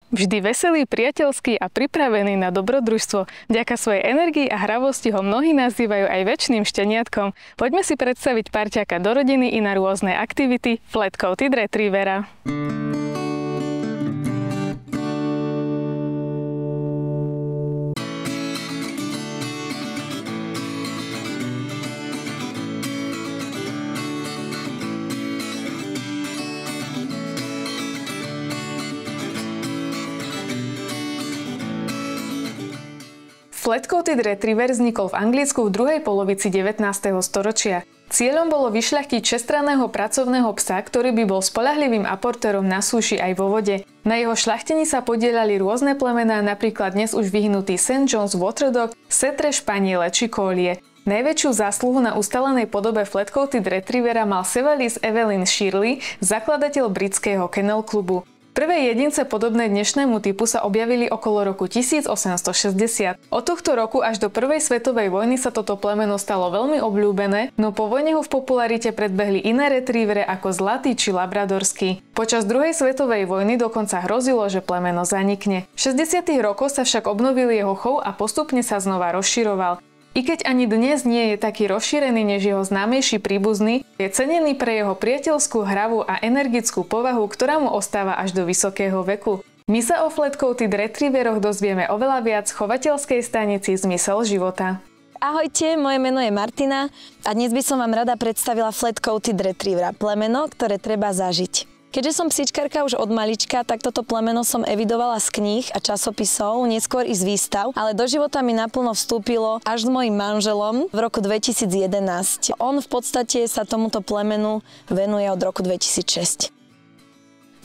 Vždy veselý, priateľský a pripravený na dobrodružstvo. Vďaka svojej energii a hravosti ho mnohí nazývajú aj večným šteniatkom. Poďme si predstaviť parťaka do rodiny i na rôzne aktivity Flat-Coated Retrievera. Flat-Coated Retriever vznikol v Anglicku v druhej polovici 19. storočia. Cieľom bolo vyšľachtiť všestranného pracovného psa, ktorý by bol spoľahlivým aportérom na súši aj vo vode. Na jeho šľachtení sa podieľali rôzne plemená, napríklad dnes už vyhnutý St. John's Water Dog, setre, španiele či kólie. Najväčšiu zásluhu na ustalenej podobe Flat-Coated Retrievera mal Sir Wallis Evelyn Shirley, zakladateľ britského Kennel klubu. Prvé jedince podobné dnešnému typu sa objavili okolo roku 1860. Od tohto roku až do prvej svetovej vojny sa toto plemeno stalo veľmi obľúbené, no po vojne ho v popularite predbehli iné retrievere ako zlatý či labradorský. Počas druhej svetovej vojny dokonca hrozilo, že plemeno zanikne. V 60. rokoch sa však obnovil jeho chov a postupne sa znova rozširoval. I keď ani dnes nie je taký rozšírený než jeho známejší príbuzný, je cenený pre jeho priateľskú, hravú a energickú povahu, ktorá mu ostáva až do vysokého veku. My sa o Flat-Coated Retrieveroch dozvieme oveľa viac v chovateľskej stanici Zmysel života. Ahojte, moje meno je Martina a dnes by som vám rada predstavila Flat-Coated Retrievera, plemeno, ktoré treba zažiť. Keďže som psíčkarka už od malička, tak toto plemeno som evidovala z kníh a časopisov, neskôr i z výstav, ale do života mi naplno vstúpilo až s mojím manželom v roku 2011. On v podstate sa tomuto plemenu venuje od roku 2006.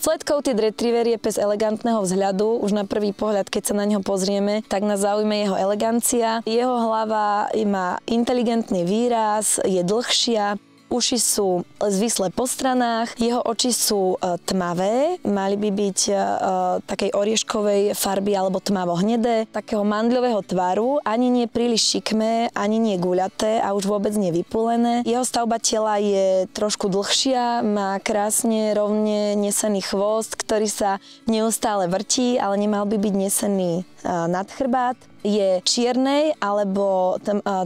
Flat-Coated Retriever je pes elegantného vzhľadu, už na prvý pohľad, keď sa na ňo pozrieme, tak nás zaujme jeho elegancia. Jeho hlava má inteligentný výraz, je dlhšia, uši sú zvislé po stranách, jeho oči sú tmavé, mali by byť takej orieškovej farby alebo tmavo-hnedé, takého mandľového tvaru, ani nie príliš šikmé, ani nie guľaté a už vôbec nevypulené. Jeho stavba tela je trošku dlhšia, má krásne rovne nesený chvost, ktorý sa neustále vrtí, ale nemal by byť nesený nad chrbát. Je čiernej alebo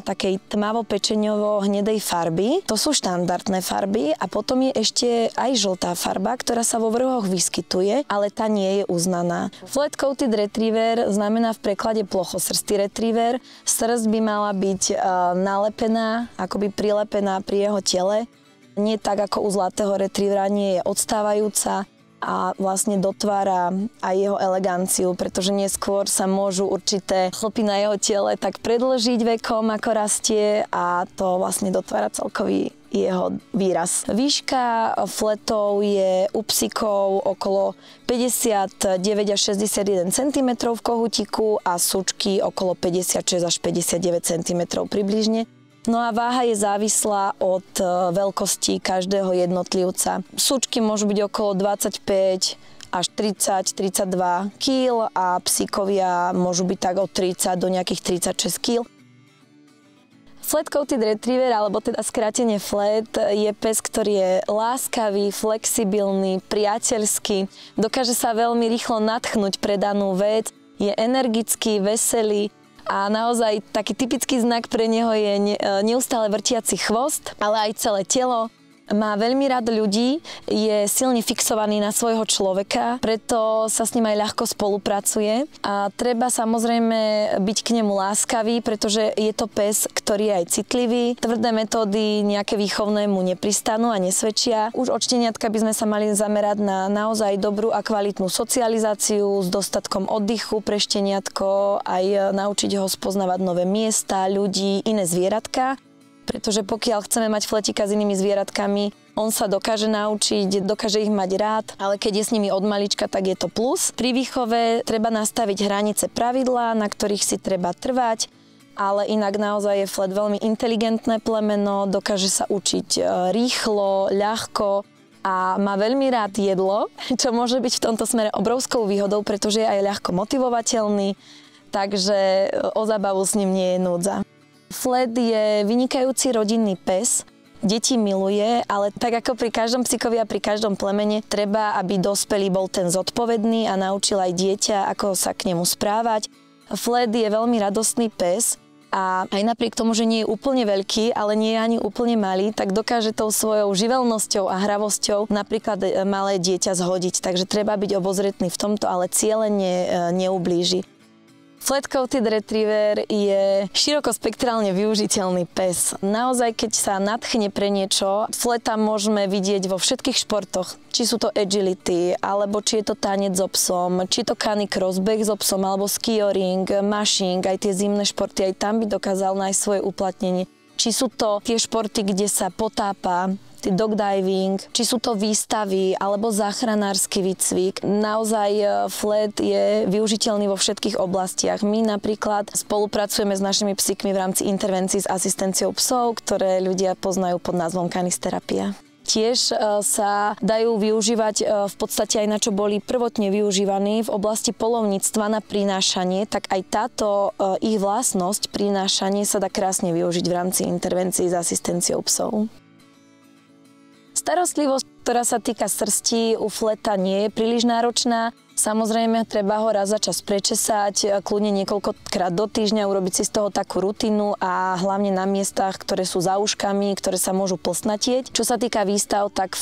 takej tmavo-pečeňovo-hnedej farby. To sú štandardné farby a potom je ešte aj žltá farba, ktorá sa vo vrhoch vyskytuje, ale tá nie je uznaná. Flat-Coated Retriever znamená v preklade plochosrstý retriever. Srst by mala byť nalepená, akoby prilepená pri jeho tele. Nie tak ako u zlatého retrievera, nie je odstávajúca a vlastne dotvára aj jeho eleganciu, pretože neskôr sa môžu určité chlpy na jeho tele tak predĺžiť vekom, ako rastie a to vlastne dotvára celkový jeho výraz. Výška fletov je u psíkov okolo 59 až 61 cm v kohutiku a sučky okolo 56 až 59 cm približne. No a váha je závislá od veľkosti každého jednotlivca. Súčky môžu byť okolo 25 až 30-32 kg a psíkovia môžu byť tak od 30 do nejakých 36 kg. Flat-Coated Retriever, alebo teda skrátene Flat, je pes, ktorý je láskavý, flexibilný, priateľský, dokáže sa veľmi rýchlo nadchnúť pre danú vec, je energický, veselý. A naozaj taký typický znak pre neho je neustále vrtiaci chvost, ale aj celé telo. Má veľmi rád ľudí, je silne fixovaný na svojho človeka, preto sa s ním aj ľahko spolupracuje. A treba samozrejme byť k nemu láskavý, pretože je to pes, ktorý je aj citlivý. Tvrdé metódy nejaké výchovné mu nepristanú a nesvedčia. Už od šteniatka by sme sa mali zamerať na naozaj dobrú a kvalitnú socializáciu s dostatkom oddychu pre šteniatko, aj naučiť ho spoznávať nové miesta, ľudí, iné zvieratka. Pretože pokiaľ chceme mať fletika s inými zvieratkami, on sa dokáže naučiť, dokáže ich mať rád, ale keď je s nimi od malička, tak je to plus. Pri výchove treba nastaviť hranice pravidlá, na ktorých si treba trvať, ale inak naozaj je Flat veľmi inteligentné plemeno, dokáže sa učiť rýchlo, ľahko a má veľmi rád jedlo, čo môže byť v tomto smere obrovskou výhodou, pretože je aj ľahko motivovateľný, takže o zábavu s ním nie je núdza. Flat je vynikajúci rodinný pes, Deti miluje, ale tak ako pri každom psíkovi a pri každom plemene, treba, aby dospelý bol ten zodpovedný a naučil aj dieťa, ako sa k nemu správať. Flet je veľmi radostný pes a aj napriek tomu, že nie je úplne veľký, ale nie je ani úplne malý, tak dokáže tou svojou živelnosťou a hravosťou napríklad malé dieťa zhodiť. Takže treba byť obozretný v tomto, ale cieľene neublíži. Flat-coated retriever je širokospektrálne využiteľný pes. Naozaj, keď sa nadchne pre niečo, fleta môžeme vidieť vo všetkých športoch. Či sú to agility, alebo či je to tanec so psom, či je to canicross, beh so psom, alebo skioring, mashing, aj tie zimné športy, aj tam by dokázal nájsť svoje uplatnenie. Či sú to tie športy, kde sa potápa, dog diving, či sú to výstavy alebo záchranársky výcvik. Naozaj flet je využiteľný vo všetkých oblastiach. My napríklad spolupracujeme s našimi psíkmi v rámci intervencií s asistenciou psov, ktoré ľudia poznajú pod názvom kanisterapia. Tiež sa dajú využívať v podstate aj na čo boli prvotne využívaní v oblasti poľovníctva na prinášanie, tak aj táto ich vlastnosť prinášanie sa dá krásne využiť v rámci intervencií s asistenciou psov. Starostlivosť, ktorá sa týka srsti, u fleta nie je príliš náročná. Samozrejme, treba ho raz za čas prečesať, kľudne niekoľkokrát do týždňa, urobiť si z toho takú rutinu a hlavne na miestach, ktoré sú za uškami, ktoré sa môžu plstnatieť. Čo sa týka výstav, tak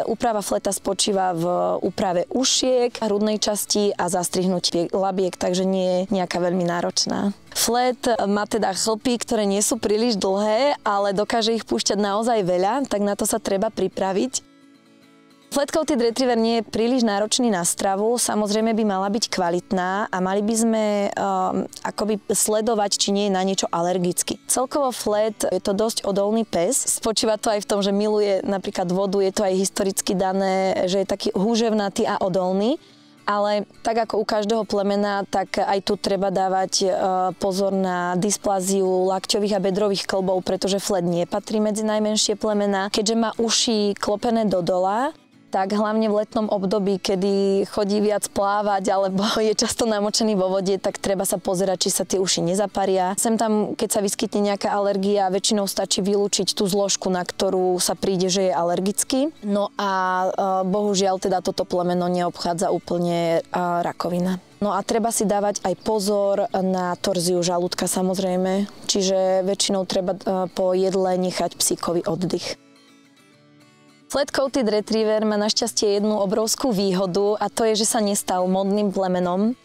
úprava fleta spočíva v úprave ušiek, hrudnej časti a zastrihnutí labiek, takže nie je nejaká veľmi náročná. Flet má teda chlpy, ktoré nie sú príliš dlhé, ale dokáže ich púšťať naozaj veľa, tak na to sa treba pripraviť. Flat-coated retriever nie je príliš náročný na stravu, samozrejme by mala byť kvalitná a mali by sme akoby sledovať, či nie je na niečo alergický. Celkovo flat je to dosť odolný pes, spočíva to aj v tom, že miluje napríklad vodu, je to aj historicky dané, že je taký húževnatý a odolný. Ale tak ako u každého plemena, tak aj tu treba dávať pozor na dyspláziu lakťových a bedrových kĺbov, pretože flet nepatrí medzi najmenšie plemená. Keďže má uši klopené do dola, tak hlavne v letnom období, kedy chodí viac plávať alebo je často namočený vo vode, tak treba sa pozerať, či sa tie uši nezaparia. Sem tam, keď sa vyskytne nejaká alergia, väčšinou stačí vylúčiť tú zložku, na ktorú sa príde, že je alergický. No a bohužiaľ teda toto plemeno neobchádza úplne rakovina. No a treba si dávať aj pozor na torziu žalúdka samozrejme, čiže väčšinou treba po jedle nechať psíkovi oddych. Flat-coated retriever má našťastie jednu obrovskú výhodu a to je, že sa nestal modným plemenom.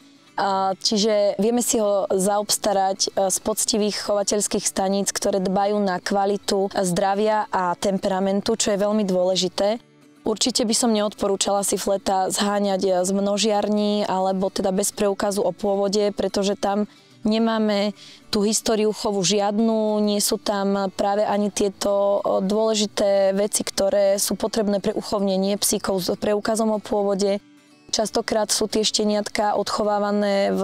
Čiže vieme si ho zaobstarať z poctivých chovateľských staníc, ktoré dbajú na kvalitu zdravia a temperamentu, čo je veľmi dôležité. Určite by som neodporúčala si fleta zháňať z množiarní alebo teda bez preukazu o pôvode, pretože tam nemáme tú históriu chovu žiadnu, nie sú tam práve ani tieto dôležité veci, ktoré sú potrebné pre uchovnenie psíkov s preukazom o pôvode. Častokrát sú tie šteniatka odchovávané v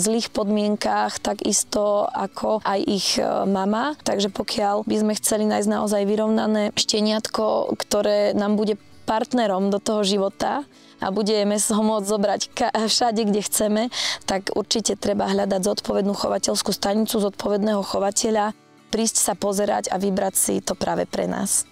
zlých podmienkách, takisto ako aj ich mama. Takže pokiaľ by sme chceli nájsť naozaj vyrovnané šteniatko, ktoré nám bude partnerom do toho života, a budeme ho môcť zobrať všade, kde chceme, tak určite treba hľadať zodpovednú chovateľskú stanicu, zodpovedného chovateľa, prísť sa pozerať a vybrať si to práve pre nás.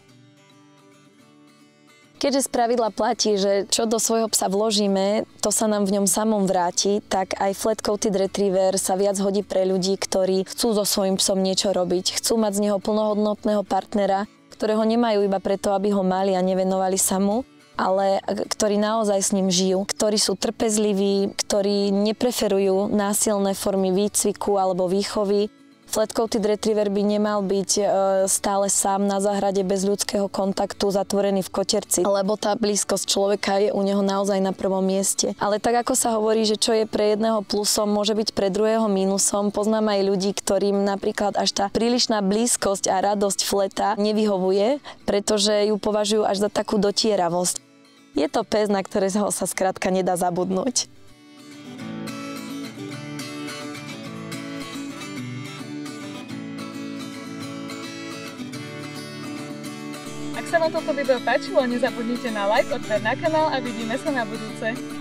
Keďže spravidla platí, že čo do svojho psa vložíme, to sa nám v ňom samom vráti, tak aj flat-coated retriever sa viac hodí pre ľudí, ktorí chcú so svojím psom niečo robiť, chcú mať z neho plnohodnotného partnera, ktorého nemajú iba preto, aby ho mali a nevenovali sa mu, ale ktorí naozaj s ním žijú, ktorí sú trpezliví, ktorí nepreferujú násilné formy výcviku alebo výchovy. Flat-coated retriever by nemal byť stále sám na záhrade bez ľudského kontaktu, zatvorený v koterci, lebo tá blízkosť človeka je u neho naozaj na prvom mieste. Ale tak ako sa hovorí, že čo je pre jedného plusom, môže byť pre druhého mínusom, poznám aj ľudí, ktorým napríklad až tá prílišná blízkosť a radosť fleta nevyhovuje, pretože ju považujú až za takú dotieravosť. Je to pes, na ktorého sa skrátka nedá zabudnúť. Ak sa vám toto video páčilo, nezabudnite na like, odber na kanál a vidíme sa na budúce.